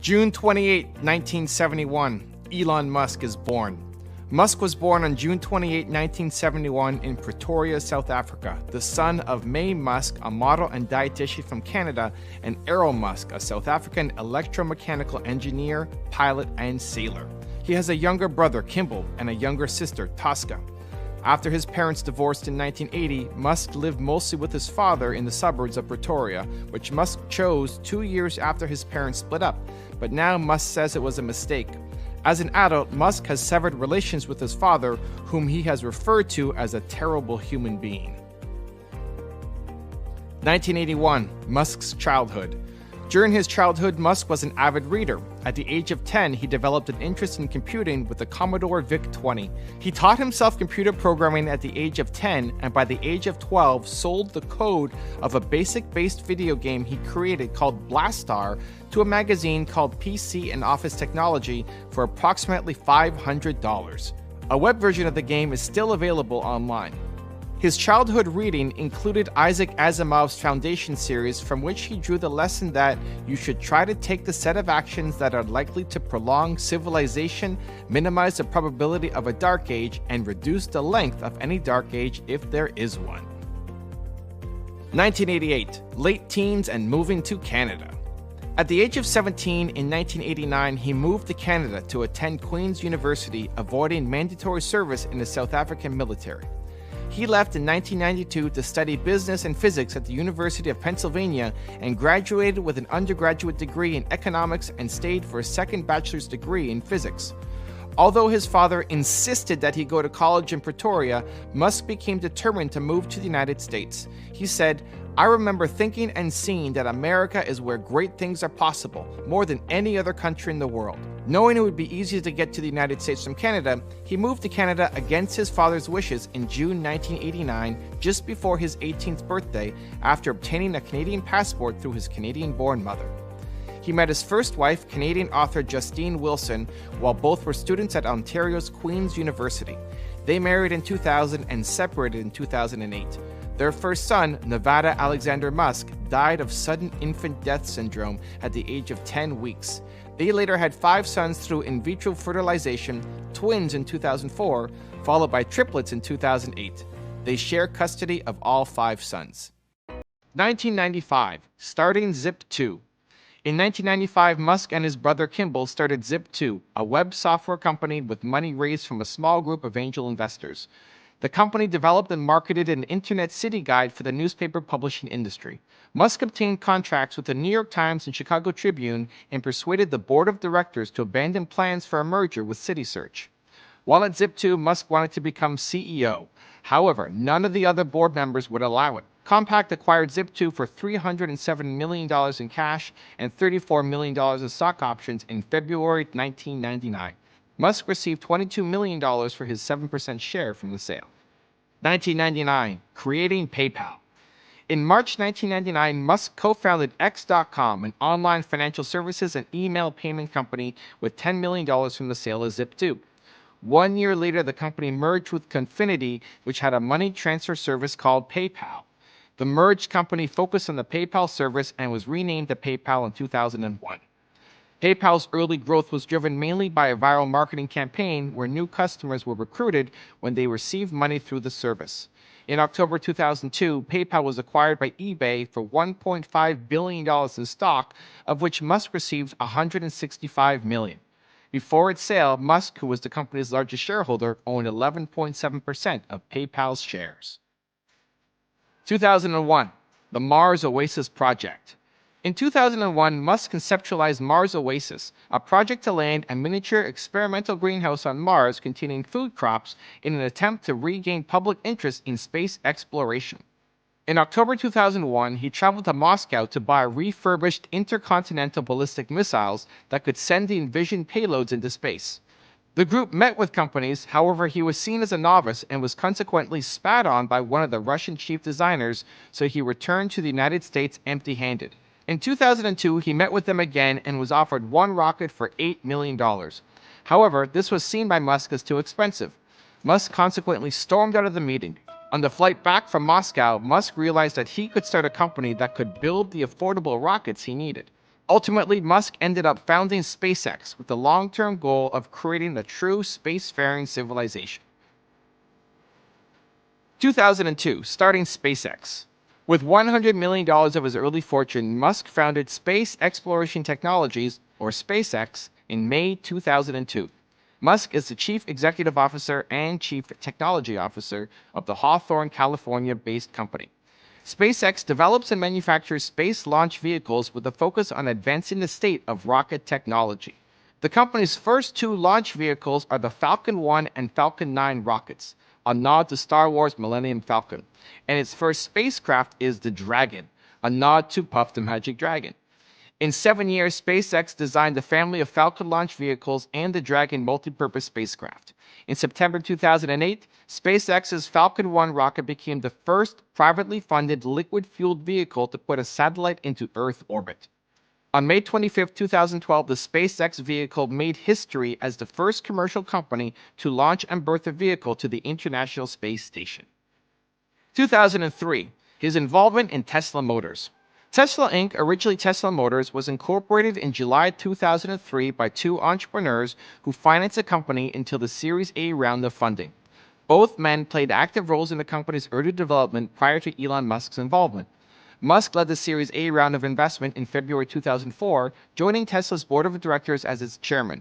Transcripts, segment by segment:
June 28, 1971, Elon Musk is born. Musk was born on June 28, 1971 in Pretoria, South Africa, the son of May Musk, a model and dietitian from Canada, and Errol Musk, a South African electromechanical engineer, pilot, and sailor. He has a younger brother, Kimball, and a younger sister, Tosca. After his parents divorced in 1980, Musk lived mostly with his father in the suburbs of Pretoria, which Musk chose 2 years after his parents split up, but now Musk says it was a mistake. As an adult, Musk has severed relations with his father, whom he has referred to as a terrible human being. 1981, Musk's childhood. During his childhood, Musk was an avid reader. At the age of 10, he developed an interest in computing with the Commodore VIC-20. He taught himself computer programming at the age of 10, and by the age of 12, sold the code of a BASIC-based video game he created called Blastar to a magazine called PC and Office Technology for approximately $500. A web version of the game is still available online. His childhood reading included Isaac Asimov's Foundation series, from which he drew the lesson that you should try to take the set of actions that are likely to prolong civilization, minimize the probability of a dark age, and reduce the length of any dark age if there is one. 1988, late teens and moving to Canada. At the age of 17 in 1989, he moved to Canada to attend Queen's University, avoiding mandatory service in the South African military. He left in 1992 to study business and physics at the University of Pennsylvania and graduated with an undergraduate degree in economics and stayed for a second bachelor's degree in physics. Although his father insisted that he go to college in Pretoria, Musk became determined to move to the United States. He said, "I remember thinking and seeing that America is where great things are possible, more than any other country in the world." Knowing it would be easier to get to the United States from Canada, he moved to Canada against his father's wishes in June 1989, just before his 18th birthday, after obtaining a Canadian passport through his Canadian-born mother. He met his first wife, Canadian author Justine Wilson, while both were students at Ontario's Queen's University. They married in 2000 and separated in 2008. Their first son, Nevada Alexander Musk, died of sudden infant death syndrome at the age of 10 weeks. They later had 5 sons through in vitro fertilization, twins in 2004, followed by triplets in 2008. They share custody of all 5 sons. 1995, starting Zip2. In 1995, Musk and his brother Kimball started Zip2, a web software company with money raised from a small group of angel investors. The company developed and marketed an internet city guide for the newspaper publishing industry. Musk obtained contracts with the New York Times and Chicago Tribune and persuaded the board of directors to abandon plans for a merger with CitySearch. While at Zip2, Musk wanted to become CEO. However, none of the other board members would allow it. Compaq acquired Zip2 for $307 million in cash and $34 million in stock options in February 1999. Musk received $22 million for his 7% share from the sale. 1999, creating PayPal. In March 1999, Musk co-founded X.com, an online financial services and email payment company, with $10 million from the sale of Zip2. 1 year later, the company merged with Confinity, which had a money transfer service called PayPal. The merged company focused on the PayPal service and was renamed to PayPal in 2001. PayPal's early growth was driven mainly by a viral marketing campaign where new customers were recruited when they received money through the service. In October 2002, PayPal was acquired by eBay for $1.5 billion in stock, of which Musk received $165 million. Before its sale, Musk, who was the company's largest shareholder, owned 11.7% of PayPal's shares. 2001, the Mars Oasis Project. In 2001, Musk conceptualized Mars Oasis, a project to land a miniature experimental greenhouse on Mars containing food crops in an attempt to regain public interest in space exploration. In October 2001, he traveled to Moscow to buy refurbished intercontinental ballistic missiles that could send the envisioned payloads into space. The group met with companies, however he was seen as a novice and was consequently spat on by one of the Russian chief designers, so he returned to the United States empty-handed. In 2002, he met with them again and was offered one rocket for $8 million. However, this was seen by Musk as too expensive. Musk consequently stormed out of the meeting. On the flight back from Moscow, Musk realized that he could start a company that could build the affordable rockets he needed. Ultimately, Musk ended up founding SpaceX with the long-term goal of creating a true spacefaring civilization. 2002, starting SpaceX. With $100 million of his early fortune, Musk founded Space Exploration Technologies, or SpaceX, in May 2002. Musk is the Chief Executive Officer and Chief Technology Officer of the Hawthorne, California-based company. SpaceX develops and manufactures space launch vehicles with a focus on advancing the state of rocket technology. The company's first two launch vehicles are the Falcon 1 and Falcon 9 rockets, a nod to Star Wars Millennium Falcon, and its first spacecraft is the Dragon, a nod to Puff the Magic Dragon. In 7 years, SpaceX designed a family of Falcon launch vehicles and the Dragon multipurpose spacecraft. In September 2008, SpaceX's Falcon 1 rocket became the first privately funded liquid-fueled vehicle to put a satellite into Earth orbit. On May 25, 2012, the SpaceX vehicle made history as the first commercial company to launch and berth a vehicle to the International Space Station. 2003, his involvement in Tesla Motors. Tesla Inc., originally Tesla Motors, was incorporated in July 2003 by two entrepreneurs who financed the company until the Series A round of funding. Both men played active roles in the company's early development prior to Elon Musk's involvement. Musk led the Series A round of investment in February 2004, joining Tesla's board of directors as its chairman.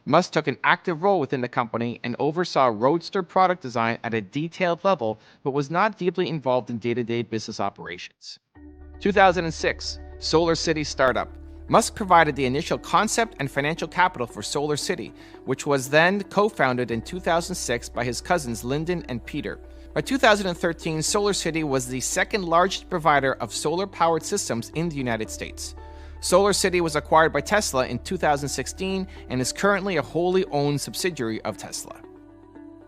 Musk took an active role within the company and oversaw Roadster product design at a detailed level, but was not deeply involved in day-to-day business operations. 2006, Solar City startup. Musk provided the initial concept and financial capital for Solar City, which was then co-founded in 2006 by his cousins Lyndon and Peter. By 2013, Solar City was the second largest provider of solar-powered systems in the United States. Solar City was acquired by Tesla in 2016 and is currently a wholly owned subsidiary of Tesla.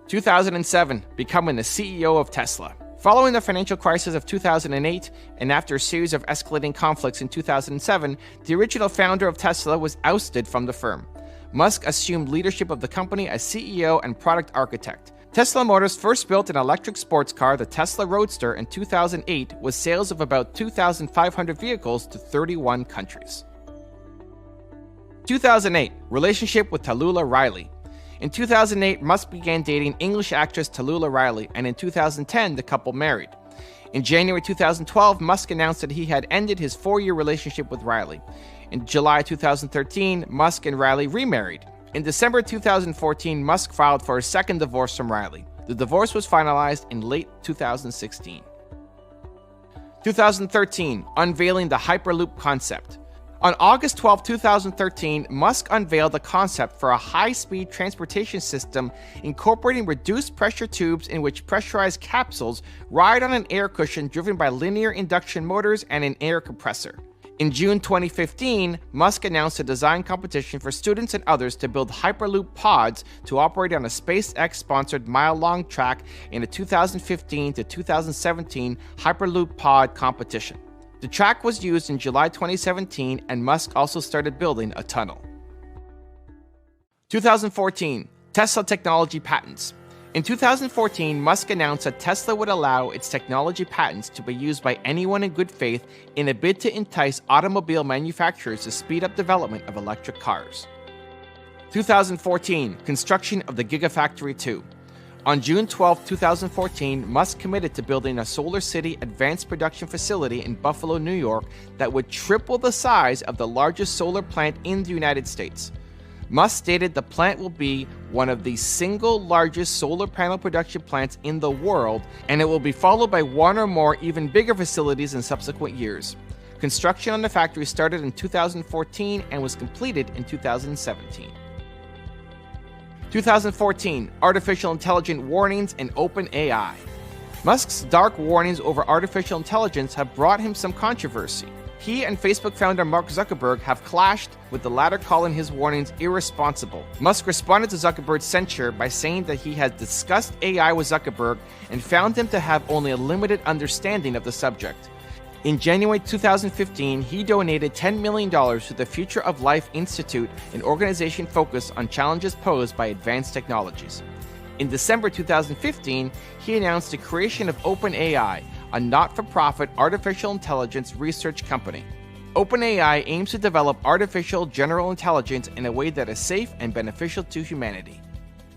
2007, becoming the CEO of Tesla. Following the financial crisis of 2008 and after a series of escalating conflicts in 2007, the original founder of Tesla was ousted from the firm. Musk assumed leadership of the company as CEO and product architect. Tesla Motors first built an electric sports car, the Tesla Roadster, in 2008 with sales of about 2,500 vehicles to 31 countries. 2008, relationship with Tallulah Riley. In 2008, Musk began dating English actress Tallulah Riley, and in 2010, the couple married. In January 2012, Musk announced that he had ended his 4-year relationship with Riley. In July 2013, Musk and Riley remarried. In December 2014, Musk filed for a second divorce from Riley. The divorce was finalized in late 2016. 2013, unveiling the Hyperloop concept. On August 12, 2013, Musk unveiled the concept for a high-speed transportation system incorporating reduced pressure tubes in which pressurized capsules ride on an air cushion driven by linear induction motors and an air compressor. In June 2015, Musk announced a design competition for students and others to build Hyperloop pods to operate on a SpaceX-sponsored mile-long track in a 2015 to 2017 Hyperloop pod competition. The track was used in July 2017, and Musk also started building a tunnel. 2014, Tesla technology patents. In 2014, Musk announced that Tesla would allow its technology patents to be used by anyone in good faith in a bid to entice automobile manufacturers to speed up development of electric cars. 2014, construction of the Gigafactory 2. On June 12, 2014, Musk committed to building a Solar City advanced production facility in Buffalo, New York that would triple the size of the largest solar plant in the United States. Musk stated the plant will be one of the single largest solar panel production plants in the world, and it will be followed by one or more even bigger facilities in subsequent years. Construction on the factory started in 2014 and was completed in 2017. 2014, artificial intelligence warnings and open AI. Musk's dark warnings over artificial intelligence have brought him some controversy. He and Facebook founder Mark Zuckerberg have clashed, with the latter calling his warnings irresponsible. Musk responded to Zuckerberg's censure by saying that he had discussed AI with Zuckerberg and found him to have only a limited understanding of the subject. In January 2015, he donated $10 million to the Future of Life Institute, an organization focused on challenges posed by advanced technologies. In December 2015, he announced the creation of OpenAI, a not-for-profit artificial intelligence research company. OpenAI aims to develop artificial general intelligence in a way that is safe and beneficial to humanity.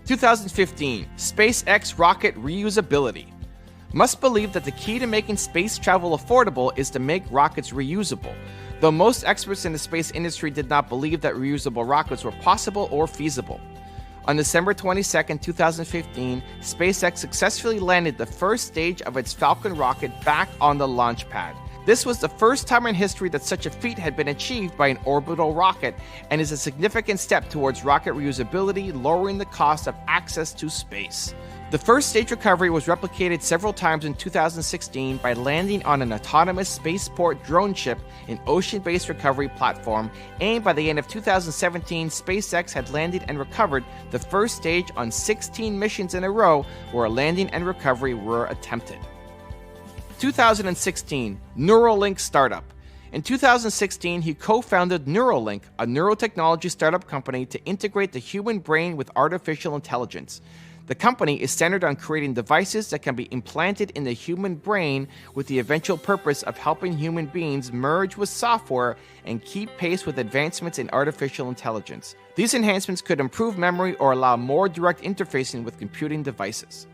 2015, SpaceX rocket reusability. Musk believed that the key to making space travel affordable is to make rockets reusable, though most experts in the space industry did not believe that reusable rockets were possible or feasible. On December 22, 2015, SpaceX successfully landed the first stage of its Falcon rocket back on the launch pad. This was the first time in history that such a feat had been achieved by an orbital rocket and is a significant step towards rocket reusability, lowering the cost of access to space. The first stage recovery was replicated several times in 2016 by landing on an autonomous spaceport drone ship, an ocean-based recovery platform, and by the end of 2017, SpaceX had landed and recovered the first stage on 16 missions in a row where a landing and recovery were attempted. 2016, Neuralink startup. In 2016, he co-founded Neuralink, a neurotechnology startup company to integrate the human brain with artificial intelligence. The company is centered on creating devices that can be implanted in the human brain with the eventual purpose of helping human beings merge with software and keep pace with advancements in artificial intelligence. These enhancements could improve memory or allow more direct interfacing with computing devices.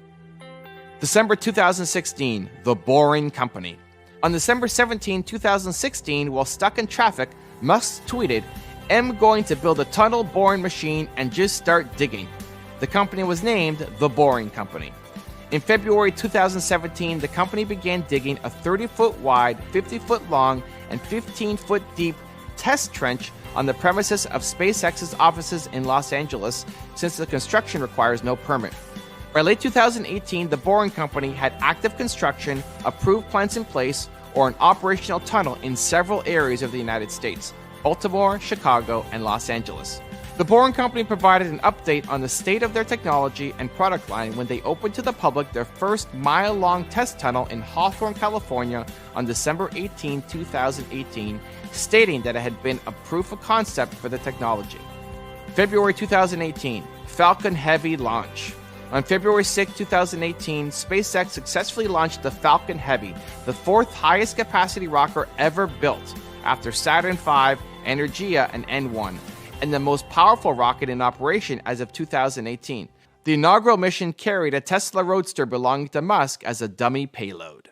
December 2016, The Boring Company. On December 17, 2016, while stuck in traffic, Musk tweeted, "I'm going to build a tunnel boring machine and just start digging." The company was named The Boring Company. In February 2017, the company began digging a 30-foot wide, 50-foot long, and 15-foot deep test trench on the premises of SpaceX's offices in Los Angeles, since the construction requires no permit. By late 2018, the Boring Company had active construction, approved plans in place, or an operational tunnel in several areas of the United States: Baltimore, Chicago, and Los Angeles. The Boring Company provided an update on the state of their technology and product line when they opened to the public their first mile-long test tunnel in Hawthorne, California on December 18, 2018, stating that it had been a proof of concept for the technology. February 2018, Falcon Heavy launch. On February 6, 2018, SpaceX successfully launched the Falcon Heavy, the fourth highest capacity rocket ever built, after Saturn V, Energia, and N1, and the most powerful rocket in operation as of 2018. The inaugural mission carried a Tesla Roadster belonging to Musk as a dummy payload.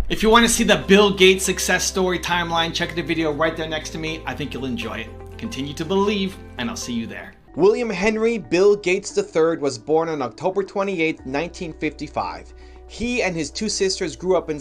If you want to see the Bill Gates success story timeline, check the video right there next to me. I think you'll enjoy it. Continue to believe, and I'll see you there. William Henry Bill Gates III was born on October 28, 1955. He and his two sisters grew up in